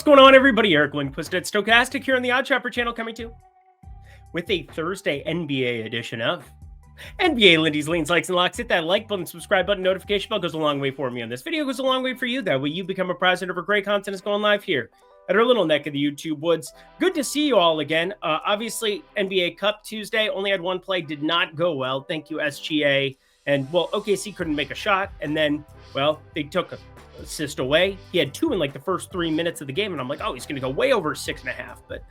What's going on, everybody? Eric Lindquist at Stochastic here on the Odd Shopper channel, coming to you with a Thursday NBA edition of NBA Lindy's Leans, Likes, and Locks. Hit that like button, subscribe button, notification bell goes a long way for me on this video, goes a long way for you. That way you become a president of our great content is going live here at our little neck of the YouTube woods. Good to see you all again. Obviously, NBA Cup Tuesday, only had one play, did not go well. Thank you, SGA. And, well, OKC couldn't make a shot. And then, well, they took a assist away. He had two in like the first 3 minutes of the game, and I'm like, oh, he's going to go way over 6.5. But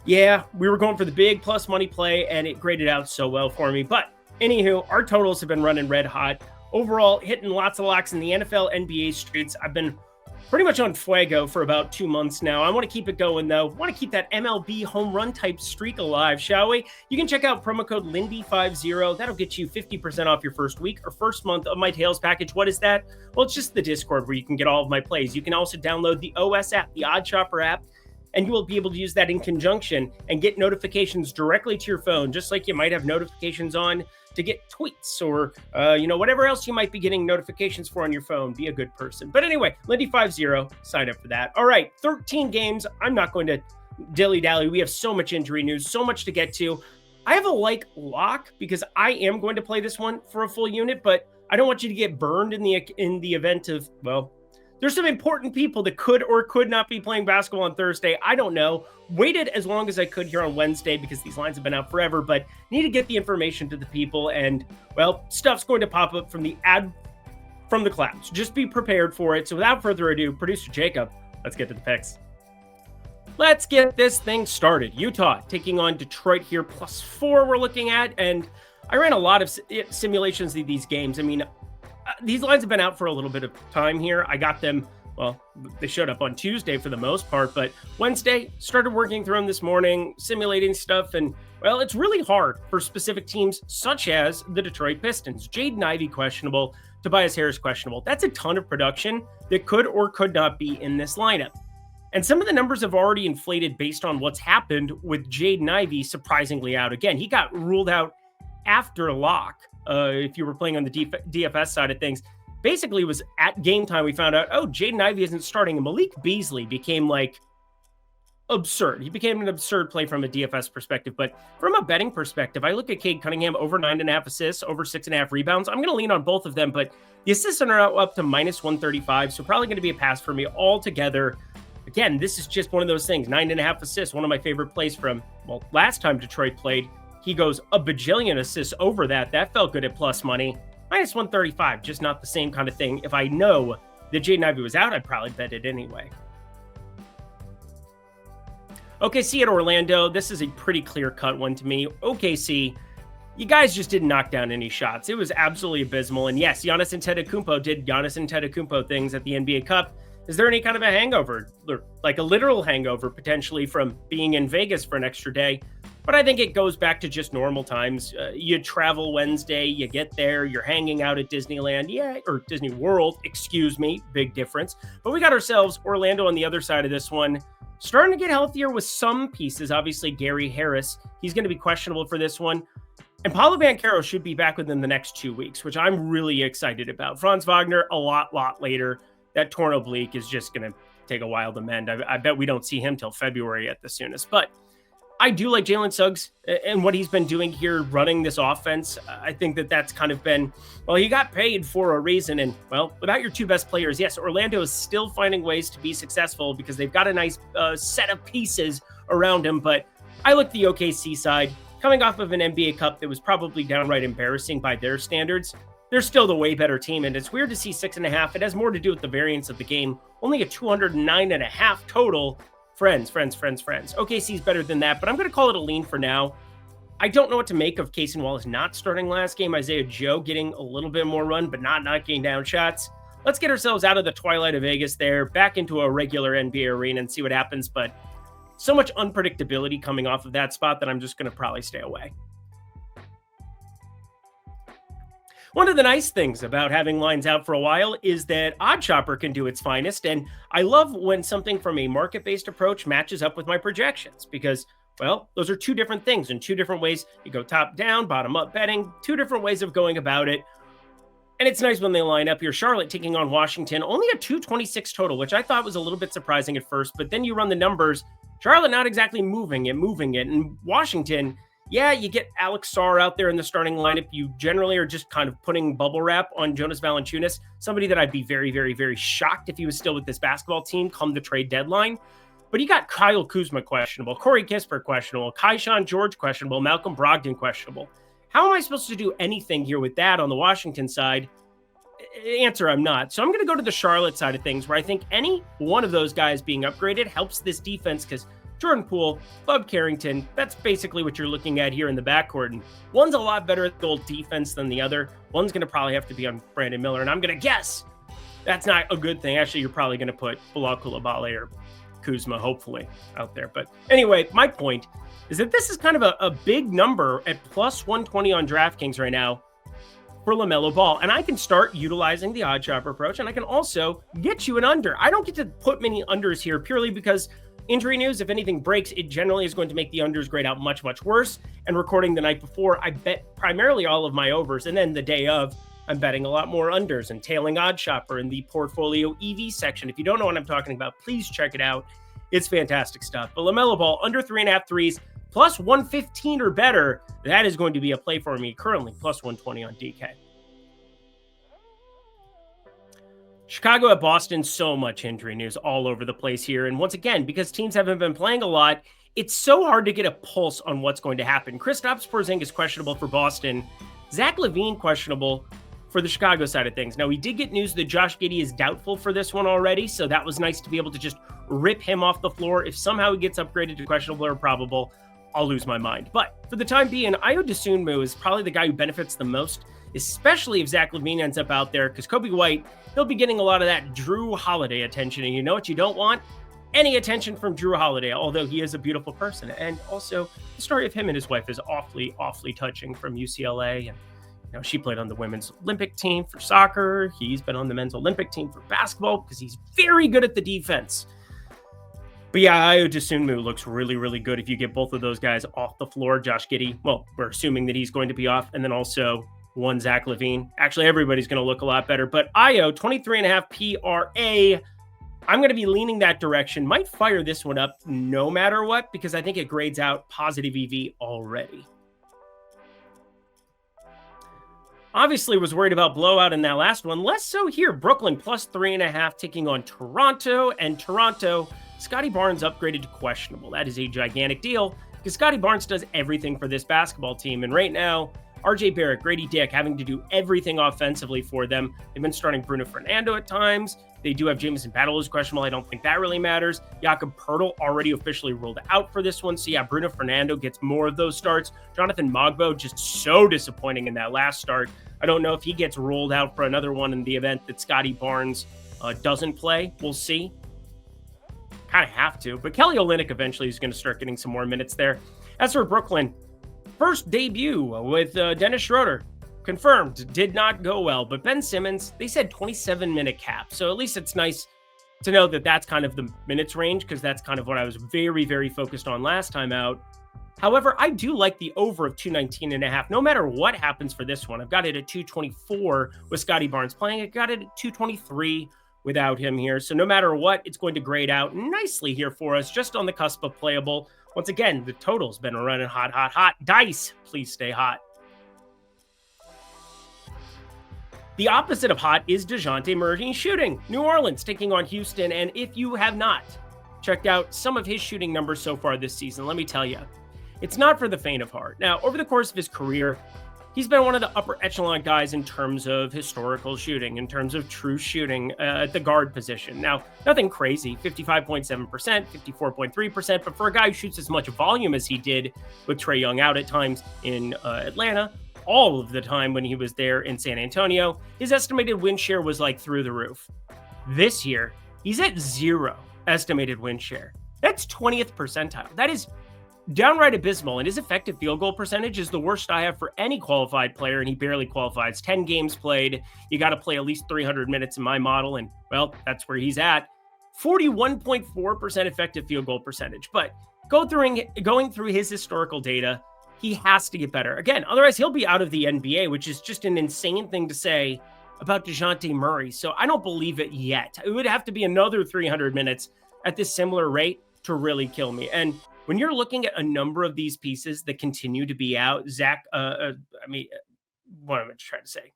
yeah, we were going for the big plus money play, and it graded out so well for me. But anywho, our totals have been running red hot. Overall, hitting lots of locks in the NFL, NBA streets. I've been pretty much on fuego for about 2 months now. I want to keep it going, though. I want to keep that MLB home run type streak alive, shall we? You can check out promo code Lindy50. That'll get you 50% off your first week or first month of my Tails package. What is that? Well, it's just the Discord where you can get all of my plays. You can also download the OS app, the Odd Shopper app, and you will be able to use that in conjunction and get notifications directly to your phone, just like you might have notifications on to get tweets or, whatever else you might be getting notifications for on your phone. Be a good person. But anyway, Lindy50, sign up for that. All right, 13 games. I'm not going to dilly-dally. We have so much injury news, so much to get to. I have a lock because I am going to play this one for a full unit, but I don't want you to get burned in the event of, well, there's some important people that could or could not be playing basketball on Thursday. I don't know. Waited as long as I could here on Wednesday because these lines have been out forever, but need to get the information to the people. And, well, stuff's going to pop up from the clouds. Just be prepared for it. So without further ado, producer Jacob, let's get to the picks. Let's get this thing started. Utah taking on Detroit here, +4 we're looking at. And I ran a lot of simulations of these games. I mean, these lines have been out for a little bit of time here. I got them, well, they showed up on Tuesday for the most part, but Wednesday, started working through them this morning, simulating stuff, and, well, it's really hard for specific teams such as the Detroit Pistons. Jaden Ivey questionable, Tobias Harris questionable. That's a ton of production that could or could not be in this lineup. And some of the numbers have already inflated based on what's happened with Jaden Ivey surprisingly out again. He got ruled out after lock. If you were playing on the DFS side of things, basically was at game time. We found out, oh, Jaden Ivey isn't starting. And Malik Beasley became like absurd. He became an absurd play from a DFS perspective. But from a betting perspective, I look at Cade Cunningham over 9.5 assists, over 6.5 rebounds. I'm going to lean on both of them, but the assists are up to -135. So probably going to be a pass for me altogether. Again, this is just one of those things. 9.5 assists, one of my favorite plays from, well, last time Detroit played. He goes a bajillion assists over that. That felt good at plus money. -135, just not the same kind of thing. If I know that Jaden Ivey was out, I'd probably bet it anyway. OKC at Orlando. This is a pretty clear-cut one to me. OKC, you guys just didn't knock down any shots. It was absolutely abysmal. And yes, Giannis Antetokounmpo did Giannis Antetokounmpo things at the NBA Cup. Is there any kind of a hangover, like a literal hangover potentially from being in Vegas for an extra day? But I think it goes back to just normal times. You travel Wednesday, you get there, you're hanging out at Disneyland, or Disney World, excuse me, big difference. But we got ourselves Orlando on the other side of this one, starting to get healthier with some pieces. Obviously, Gary Harris, he's going to be questionable for this one. And Paulo Banchero should be back within the next 2 weeks, which I'm really excited about. Franz Wagner, a lot later. That torn oblique is just going to take a while to mend. I bet we don't see him till February at the soonest. But I do like Jalen Suggs and what he's been doing here, running this offense. I think that's kind of been, well, he got paid for a reason. And, well, without your two best players, yes, Orlando is still finding ways to be successful because they've got a nice set of pieces around him. But I look the OKC side, coming off of an NBA Cup that was probably downright embarrassing by their standards. They're still the way better team, and it's weird to see 6.5. It has more to do with the variance of the game. Only a 209.5 total. Friends. OKC's better than that, but I'm going to call it a lean for now. I don't know what to make of Cason Wallace not starting last game. Isaiah Joe getting a little bit more run, but not knocking down shots. Let's get ourselves out of the twilight of Vegas there, back into a regular NBA arena and see what happens, but so much unpredictability coming off of that spot that I'm just going to probably stay away. One of the nice things about having lines out for a while is that Odd Shopper can do its finest, and I love when something from a market-based approach matches up with my projections because, well, those are two different things and two different ways. You go top-down, bottom-up betting, two different ways of going about it. And it's nice when they line up here. Charlotte taking on Washington, only a 226 total, which I thought was a little bit surprising at first. But then you run the numbers. Charlotte not exactly moving it. And Washington, yeah, you get Alex Sarr out there in the starting lineup. You generally are just kind of putting bubble wrap on Jonas Valanciunas, somebody that I'd be very, very, very shocked if he was still with this basketball team come the trade deadline. But you got Kyle Kuzma questionable, Corey Kispert questionable, Keyshawn George questionable, Malcolm Brogdon questionable. How am I supposed to do anything here with that on the Washington side? Answer, I'm not. So I'm going to go to the Charlotte side of things, where I think any one of those guys being upgraded helps this defense, because Jordan Poole, Bub Carrington, that's basically what you're looking at here in the backcourt. And one's a lot better at goal defense than the other. One's going to probably have to be on Brandon Miller. And I'm going to guess that's not a good thing. Actually, you're probably going to put Bilal Coulibaly or Kuzma, hopefully, out there. But anyway, my point is that this is kind of a big number at plus 120 on DraftKings right now for LaMelo Ball. And I can start utilizing the odd shopper approach, and I can also get you an under. I don't get to put many unders here purely because injury news, if anything breaks, it generally is going to make the unders grade out much, much worse. And recording the night before, I bet primarily all of my overs. And then the day of, I'm betting a lot more unders and tailing odd shopper in the portfolio EV section. If you don't know what I'm talking about, please check it out. It's fantastic stuff. But LaMelo Ball, under 3.5 threes, plus 115 or better, that is going to be a play for me currently, plus 120 on DK. Chicago at Boston, so much injury news all over the place here. And once again, because teams haven't been playing a lot, it's so hard to get a pulse on what's going to happen. Kristaps Porzingis questionable for Boston. Zach LaVine questionable for the Chicago side of things. Now, we did get news that Josh Giddey is doubtful for this one already, so that was nice to be able to just rip him off the floor. If somehow he gets upgraded to questionable or probable, I'll lose my mind. But for the time being, Ayo Dosunmu is probably the guy who benefits the most, especially if Zach LaVine ends up out there, because Kobe White, he'll be getting a lot of that Drew Holiday attention. And you know what you don't want? Any attention from Drew Holiday, although he is a beautiful person. And also, the story of him and his wife is awfully, awfully touching from UCLA. And she played on the women's Olympic team for soccer. He's been on the men's Olympic team for basketball because he's very good at the defense. But yeah, Ayo Dosunmu looks really, really good if you get both of those guys off the floor. Josh Giddey, well, we're assuming that he's going to be off. And then also one Zach LaVine. Actually, everybody's going to look a lot better. But Ayo, 23.5 PRA. I'm going to be leaning that direction. Might fire this one up no matter what, because I think it grades out positive EV already. Obviously was worried about blowout in that last one. Less so here. Brooklyn plus 3.5 taking on Toronto. And Toronto, Scotty Barnes upgraded to questionable. That is a gigantic deal because Scotty Barnes does everything for this basketball team. And right now, RJ Barrett, Grady Dick having to do everything offensively for them. They've been starting Bruno Fernando at times. They do have Jamison Battle as questionable. I don't think that really matters. Jakob Poeltl already officially ruled out for this one. So yeah, Bruno Fernando gets more of those starts. Jonathan Mogbo just so disappointing in that last start. I don't know if he gets ruled out for another one in the event that Scotty Barnes doesn't play. We'll see. Kind of have to. But Kelly Olynyk eventually is going to start getting some more minutes there. As for Brooklyn, first debut with Dennis Schroeder. Confirmed, did not go well. But Ben Simmons, they said 27-minute cap. So at least it's nice to know that that's kind of the minutes range, because that's kind of what I was very, very focused on last time out. However, I do like the over of 219.5. No matter what happens for this one, I've got it at 224 with Scotty Barnes playing. I got it at 223 without him here. So no matter what, it's going to grade out nicely here for us, just on the cusp of playable. Once again, the total's been running hot, hot, hot. Dice, please stay hot. The opposite of hot is DeJounte Murray shooting. New Orleans taking on Houston. And if you have not checked out some of his shooting numbers so far this season, let me tell you, it's not for the faint of heart. Now, over the course of his career, he's been one of the upper echelon guys in terms of historical shooting, in terms of true shooting at the guard position. Now, nothing crazy, 55.7%, 54.3%, but for a guy who shoots as much volume as he did with Trae Young out at times in Atlanta, all of the time when he was there in San Antonio, his estimated win share was like through the roof. This year, he's at 0 estimated win share. That's 20th percentile. That is downright abysmal, and his effective field goal percentage is the worst I have for any qualified player, and he barely qualifies. 10 games played. You got to play at least 300 minutes in my model, and, well, that's where he's at. 41.4% effective field goal percentage. But going through his historical data, he has to get better. Again, otherwise he'll be out of the NBA, which is just an insane thing to say about DeJounte Murray. So I don't believe it yet. It would have to be another 300 minutes at this similar rate to really kill me. And when you're looking at a number of these pieces that continue to be out, what am I trying to say?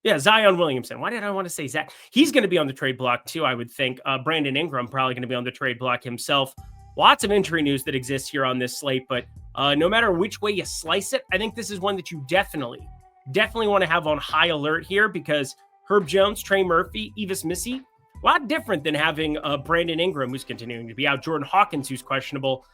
Yeah, Zion Williamson. Why did I want to say Zach? He's going to be on the trade block too, I would think. Brandon Ingram probably going to be on the trade block himself. Lots of injury news that exists here on this slate, but no matter which way you slice it, I think this is one that you definitely want to have on high alert here, because Herb Jones, Trey Murphy, Evis Missy, a lot different than having Brandon Ingram, who's continuing to be out, Jordan Hawkins, who's questionable.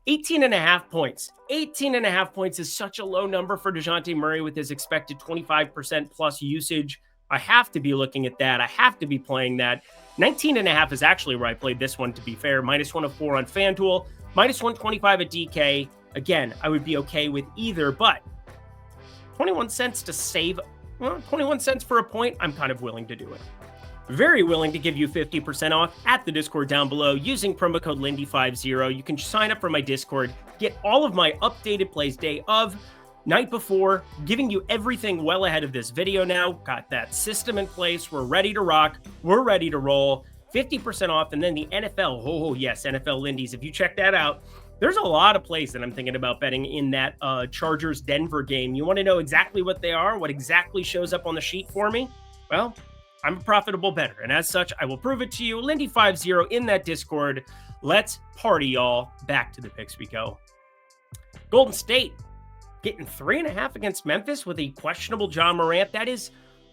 18.5 points. 18.5 points is such a low number for DeJounte Murray with his expected 25% plus usage. I have to be looking at that. I have to be playing that. 19.5 is actually where I played this one, to be fair. -104 on FanDuel, -125 at DK. Again, I would be okay with either, but 21 cents to save, 21 cents for a point, I'm kind of willing to do it. Very willing to give you 50% off at the Discord down below using promo code Lindy50. You can sign up for my Discord, get all of my updated plays day of, night before, giving you everything well ahead of this video now. Got that system in place. We're ready to rock. We're ready to roll. 50% off. And then the NFL. Oh, yes, NFL Lindy's. If you check that out, there's a lot of plays that I'm thinking about betting in that Chargers-Denver game. You want to know exactly what they are, what exactly shows up on the sheet for me? Well, I'm a profitable bettor, and as such, I will prove it to you. Lindy50 in that Discord. Let's party, y'all. Back to the picks we go. Golden State getting 3.5 against Memphis with a questionable John Morant. That is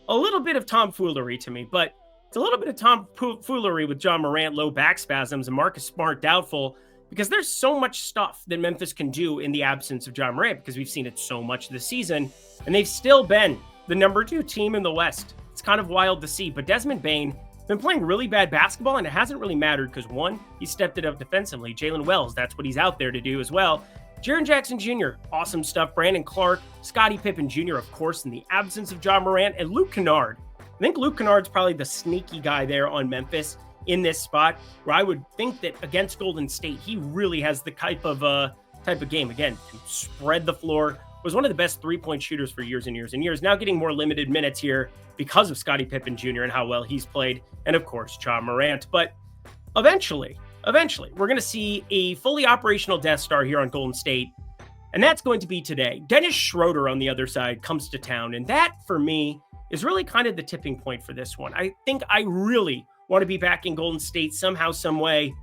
a little bit of tomfoolery to me, but it's a little bit of tomfoolery with John Morant, low back spasms, and Marcus Smart doubtful, because there's so much stuff that Memphis can do in the absence of John Morant, because we've seen it so much this season, and they've still been the number 2 team in the West. It's kind of wild to see, but Desmond Bane been playing really bad basketball, and it hasn't really mattered because, one, he stepped it up defensively. Jalen Wells, that's what he's out there to do as well. Jaren Jackson Jr., awesome stuff. Brandon Clark, Scottie Pippen Jr., of course, in the absence of John Morant, and Luke Kennard. I think Luke Kennard's probably the sneaky guy there on Memphis in this spot, where I would think that against Golden State, he really has the type of game. Again, can spread the floor. Was one of the best three-point shooters for years and years and years. Now getting more limited minutes here because of Scottie Pippen Jr. and how well he's played, and of course, John Morant. But eventually, we're going to see a fully operational Death Star here on Golden State, and that's going to be today. Dennis Schroeder on the other side comes to town, and that, for me, is really kind of the tipping point for this one. I think I really want to be back in Golden State somehow, some way.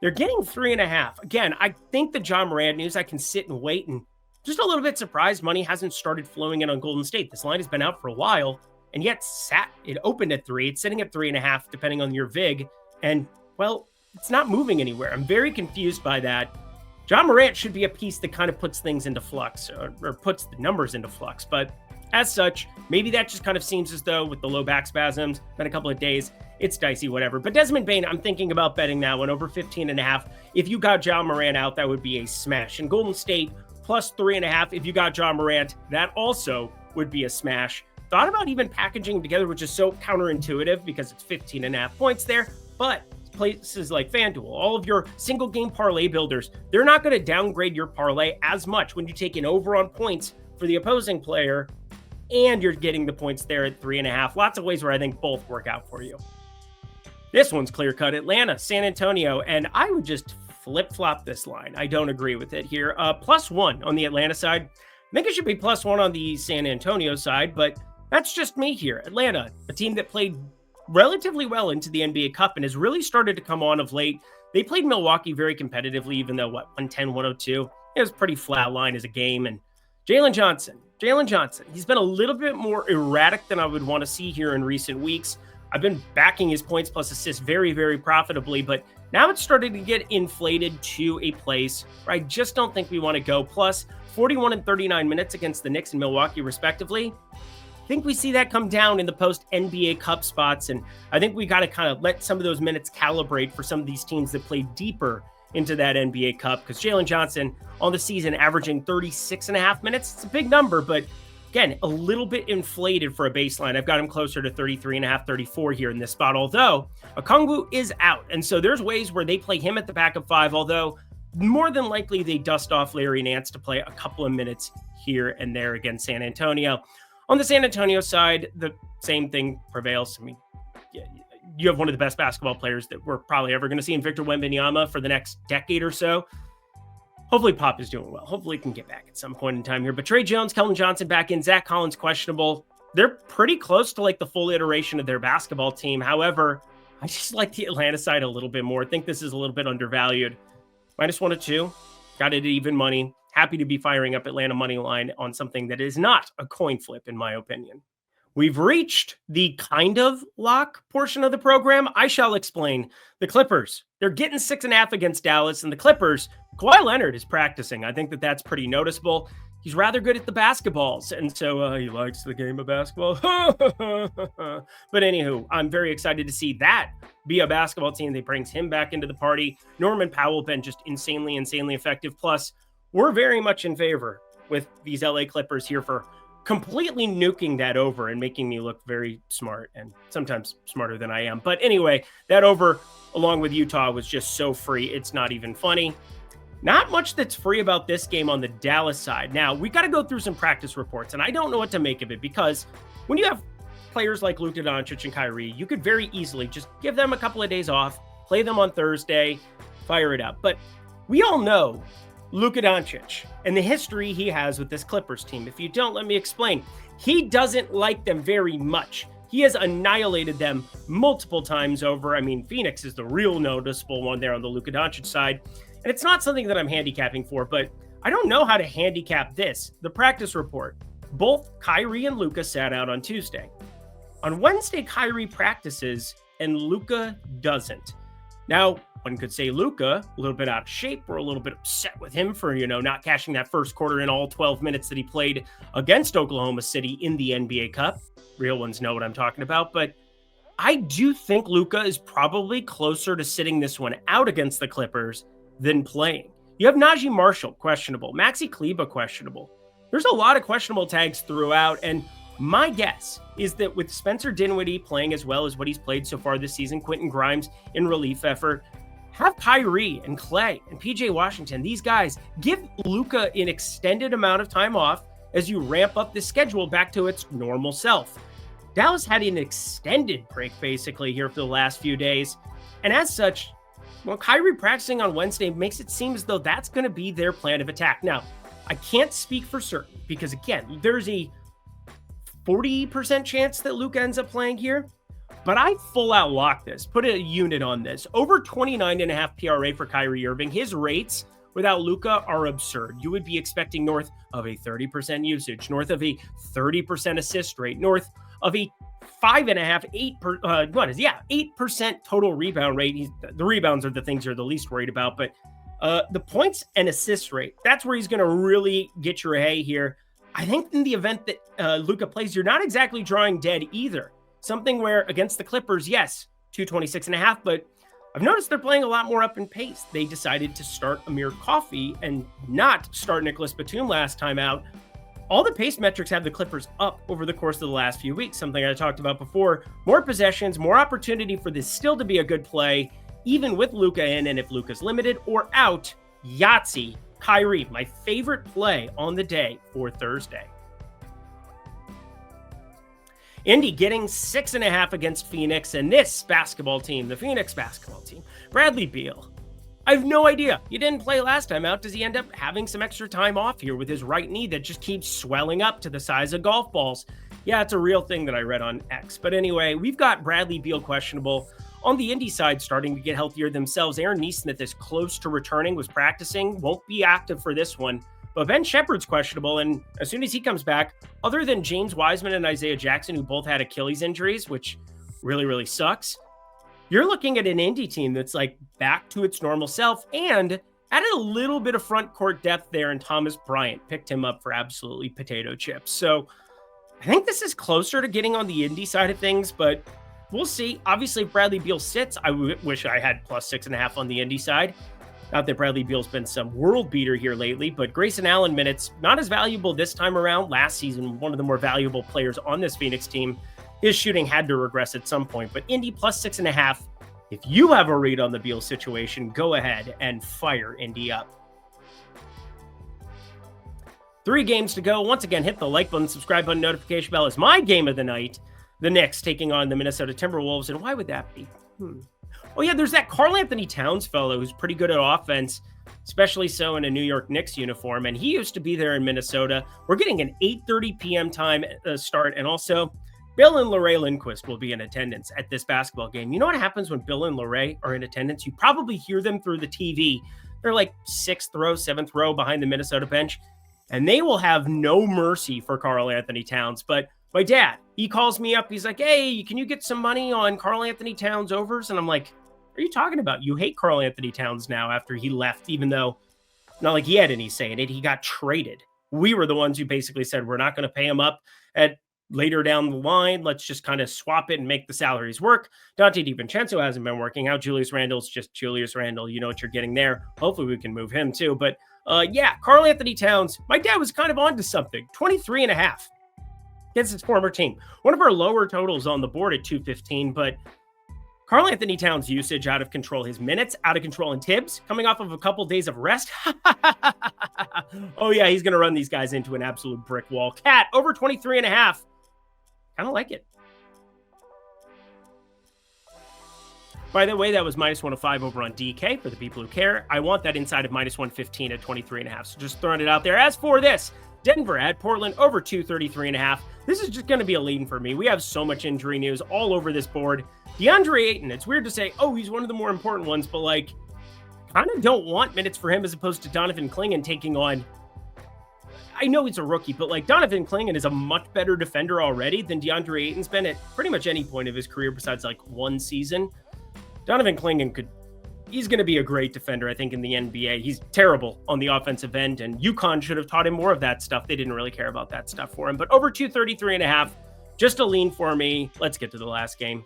They're getting 3.5. Again, I think the John Morant news, I can sit and wait, and just a little bit surprised money hasn't started flowing in on Golden State. This line has been out for a while, and yet it opened at 3. It's sitting at 3.5, depending on your VIG. And, well, it's not moving anywhere. I'm very confused by that. John Morant should be a piece that kind of puts things into flux, or puts the numbers into flux. But as such, maybe that just kind of seems as though with the low back spasms, been a couple of days, it's dicey, whatever. But Desmond Bane, I'm thinking about betting that one over 15.5. If you got John Morant out, that would be a smash. And Golden State, plus 3.5. If you got John Morant, that also would be a smash. Thought about even packaging them together, which is so counterintuitive because it's 15.5 points there. But places like FanDuel, all of your single game parlay builders, they're not going to downgrade your parlay as much when you take an over on points for the opposing player and you're getting the points there at 3.5. Lots of ways where I think both work out for you. This one's clear cut. Atlanta, San Antonio, and I would just flip-flop this line. I don't agree with it here. +1 on the Atlanta side. I think it should be +1 on the San Antonio side, but that's just me here. Atlanta, a team that played relatively well into the NBA Cup and has really started to come on of late. They played Milwaukee very competitively, even though, 110, 102? It was pretty flat line as a game. And Jalen Johnson, he's been a little bit more erratic than I would want to see here in recent weeks. I've been backing his points plus assists very, very profitably, but now it's starting to get inflated to a place where I just don't think we want to go. Plus 41 and 39 minutes against the Knicks and Milwaukee, respectively. I think we see that come down in the post-NBA Cup spots, and I think we got to kind of let some of those minutes calibrate for some of these teams that play deeper into that NBA Cup, because Jalen Johnson on the season averaging 36.5 minutes. It's a big number, but again, a little bit inflated for a baseline. I've got him closer to 33.5, 34 here in this spot, although Okongwu is out. And so there's ways where they play him at the back of 5, although more than likely they dust off Larry Nance to play a couple of minutes here and there against San Antonio. On the San Antonio side, the same thing prevails. I mean, you have one of the best basketball players that we're probably ever going to see in Victor Wembanyama for the next decade or so. Hopefully Pop is doing well. Hopefully he can get back at some point in time here. But Trey Jones, Keldon Johnson back in, Zach Collins questionable. They're pretty close to like the full iteration of their basketball team. However, I just like the Atlanta side a little bit more. I think this is a little bit undervalued. -1 or 2. Got it at even money. Happy to be firing up Atlanta money line on something that is not a coin flip, in my opinion. We've reached the kind of lock portion of the program. I shall explain. The Clippers, they're getting 6.5 against Dallas, and the Clippers, Kawhi Leonard is practicing. I think that that's pretty noticeable. He's rather good at the basketballs, and so he likes the game of basketball. But anywho, I'm very excited to see that be a basketball team that brings him back into the party. Norman Powell been just insanely effective. Plus, we're very much in favor with these LA Clippers here for completely nuking that over and making me look very smart, and sometimes smarter than I am. But anyway, that over along with Utah was just so free. It's not even funny. Not much that's free about this game on the Dallas side. Now, we got to go through some practice reports, and I don't know what to make of it, because when you have players like Luka Doncic and Kyrie, you could very easily just give them a couple of days off, play them on Thursday, fire it up. But we all know Luka Doncic and the history he has with this Clippers team. If you don't, let me explain. He doesn't like them very much. He has annihilated them multiple times over. I mean, Phoenix is the real noticeable one there on the Luka Doncic side. And it's not something that I'm handicapping for, but I don't know how to handicap this. The practice report. Both Kyrie and Luka sat out on Tuesday. On Wednesday, Kyrie practices and Luka doesn't. Now, one could say Luka, a little bit out of shape, or a little bit upset with him for, not cashing that first quarter in all 12 minutes that he played against Oklahoma City in the NBA Cup. Real ones know what I'm talking about, but I do think Luka is probably closer to sitting this one out against the Clippers than playing. You have Najee Marshall, questionable. Maxi Kleber, questionable. There's a lot of questionable tags throughout, and my guess is that with Spencer Dinwiddie playing as well as what he's played so far this season, Quentin Grimes in relief effort, have Kyrie and Clay and PJ Washington, these guys, give Luka an extended amount of time off as you ramp up the schedule back to its normal self. Dallas had an extended break basically here for the last few days, and as such, Kyrie practicing on Wednesday makes it seem as though that's going to be their plan of attack. Now, I can't speak for certain because, again, there's a 40% chance that Luka ends up playing here, but I full out lock this, put a unit on this. Over 29.5 PRA for Kyrie Irving. His rates without Luka are absurd. You would be expecting north of a 30% usage, north of a 30% assist rate, north of a 8% total rebound rate. The rebounds are the things you're the least worried about, but the points and assist rate, that's where he's going to really get your hay here. I think in the event that Luka plays, you're not exactly drawing dead either. Something where against the Clippers, yes, 226.5, but I've noticed they're playing a lot more up in pace. They decided to start Amir Coffey and not start Nicholas Batum last time out. All the pace metrics have the Clippers up over the course of the last few weeks, something I talked about before. More possessions, more opportunity for this still to be a good play, even with Luka in, and if Luka's limited or out, Yahtzee, Kyrie, my favorite play on the day for Thursday. Indy getting 6.5 against Phoenix, and this basketball team, the Phoenix basketball team, Bradley Beal. I have no idea. He didn't play last time out. Does he end up having some extra time off here with his right knee that just keeps swelling up to the size of golf balls? Yeah, it's a real thing that I read on X. But anyway, we've got Bradley Beal questionable. On the Indy side, starting to get healthier themselves. Aaron Neesmith is close to returning, was practicing, won't be active for this one. But Ben Shepherd's questionable, and as soon as he comes back, other than James Wiseman and Isaiah Jackson, who both had Achilles injuries, which really sucks, you're looking at an Indy team that's like back to its normal self and added a little bit of front court depth there, and Thomas Bryant picked him up for absolutely potato chips. So I think this is closer to getting on the Indy side of things, but we'll see. Obviously, if Bradley Beal sits, I wish I had plus 6.5 on the Indy side. Not that Bradley Beal's been some world beater here lately, but Grayson Allen minutes, not as valuable this time around. Last season, one of the more valuable players on this Phoenix team. His shooting had to regress at some point, but Indy plus 6.5. If you have a read on the Beal situation, go ahead and fire Indy up. 3 games to go. Once again, hit the like button, subscribe button, notification bell. Is my game of the night. The Knicks taking on the Minnesota Timberwolves. And why would that be? Oh, yeah, there's that Karl Anthony Towns fellow who's pretty good at offense, especially so in a New York Knicks uniform. And he used to be there in Minnesota. We're getting an 8:30 p.m. time start. And also, Bill and Lorraine Lindquist will be in attendance at this basketball game. You know what happens when Bill and Lorraine are in attendance? You probably hear them through the TV. They're like 6th row, 7th row behind the Minnesota bench. And they will have no mercy for Karl Anthony Towns. But my dad, he calls me up. He's like, hey, can you get some money on Karl Anthony Towns overs? And I'm like, what are you talking about? You hate Karl Anthony Towns now after he left, even though not like he had any say in it. He got traded. We were the ones who basically said, we're not going to pay him up at later down the line. Let's just kind of swap it and make the salaries work. Dante DiVincenzo hasn't been working out. Julius Randle's just Julius Randle. You know what you're getting there. Hopefully we can move him too. But yeah, Karl Anthony Towns, my dad was kind of onto something. 23.5 against his former team. One of our lower totals on the board at 215, but Karl Anthony Towns' usage out of control. His minutes out of control. And Tibbs coming off of a couple days of rest. Oh yeah, he's going to run these guys into an absolute brick wall. Cat over 23.5. Kind of like it. By the way, that was -105 over on DK for the people who care. I want that inside of -115 at 23.5. So just throwing it out there. As for this, Denver at Portland over 233.5. This is just going to be a lean for me. We have so much injury news all over this board. DeAndre Ayton, it's weird to say, oh, he's one of the more important ones, but like, kind of don't want minutes for him as opposed to Donovan Clingan taking on. I know he's a rookie, but like Donovan Clingan is a much better defender already than DeAndre Ayton's been at pretty much any point of his career besides like one season. Donovan Clingan he's going to be a great defender, I think, in the NBA. He's terrible on the offensive end, and UConn should have taught him more of that stuff. They didn't really care about that stuff for him. But over 233.5, just a lean for me. Let's get to the last game.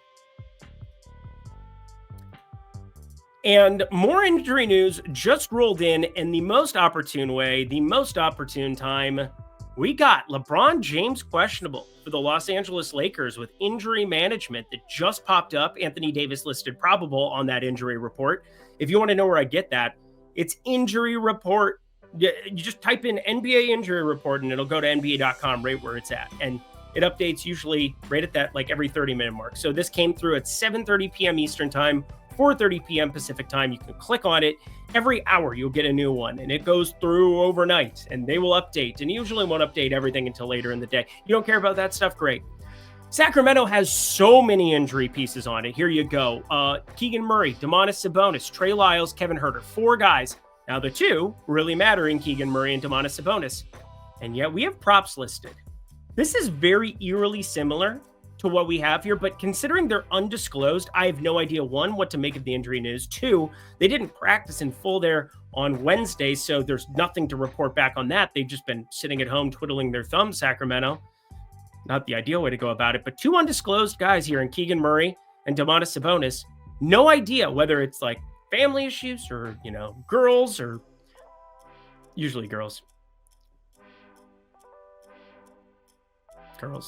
And more injury news just rolled in the most opportune way, the most opportune time. We got LeBron James questionable for the Los Angeles Lakers with injury management that just popped up. Anthony Davis listed probable on that injury report. If you want to know where I get that, it's injury report. You just type in NBA injury report and it'll go to NBA.com right where it's at. And it updates usually right at that, like every 30-minute mark. So this came through at 7:30 p.m. Eastern time, 4:30 p.m. Pacific time. You can click on it. Every hour you'll get a new one, and it goes through overnight, and they will update, and usually won't update everything until later in the day. You don't care about that stuff? Great. Sacramento has so many injury pieces on it. Here you go. Keegan Murray, Domantas Sabonis, Trey Lyles, Kevin Huerter. 4 guys. Now the 2 really matter in Keegan Murray and Domantas Sabonis, and yet we have props listed. This is very eerily similar to what we have here, but considering they're undisclosed, I have no idea, 1, what to make of the injury news. 2, they didn't practice in full there on Wednesday, so there's nothing to report back on that. They've just been sitting at home twiddling their thumbs, Sacramento. Not the ideal way to go about it, but 2 undisclosed guys here in Keegan Murray and Domantas Sabonis. No idea whether it's like family issues or, girls, or usually girls. Curl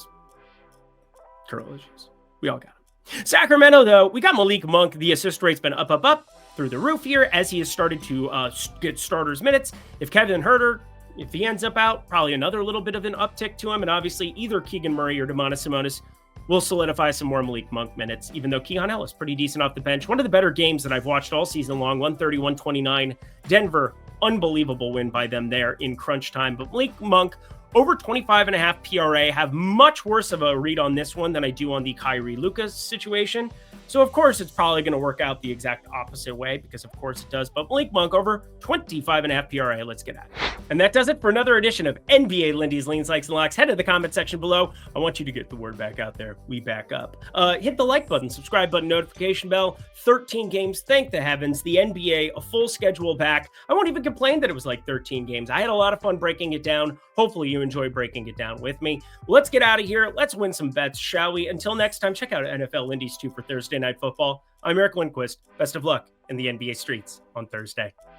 issues. We all got them. Sacramento, though, we got Malik Monk. The assist rate's been up through the roof here as he has started to get starters minutes. If Kevin Huerter, if he ends up out, probably another little bit of an uptick to him. And obviously either Keegan Murray or Domantas Sabonis will solidify some more Malik Monk minutes, even though Keon Ellis pretty decent off the bench. One of the better games that I've watched all season long, 130-129. Denver, unbelievable win by them there in crunch time. But Malik Monk, over 25.5 PRA, have much worse of a read on this one than I do on the Kyrie Lucas situation. So, of course, it's probably going to work out the exact opposite way because, of course, it does. But Malik Monk over 25.5 PRA. Let's get at it. And that does it for another edition of NBA Lindy's Leans, Likes, and Locks. Head to the comment section below. I want you to get the word back out there. We back up. Hit the like button, subscribe button, notification bell. 13 games. Thank the heavens. The NBA, a full schedule back. I won't even complain that it was like 13 games. I had a lot of fun breaking it down. Hopefully you enjoy breaking it down with me. Let's get out of here. Let's win some bets, shall we? Until next time, check out NFL Lindy's 2 for Thursday Night Football. I'm Eric Lindquist. Best of luck in the NBA streets on Thursday.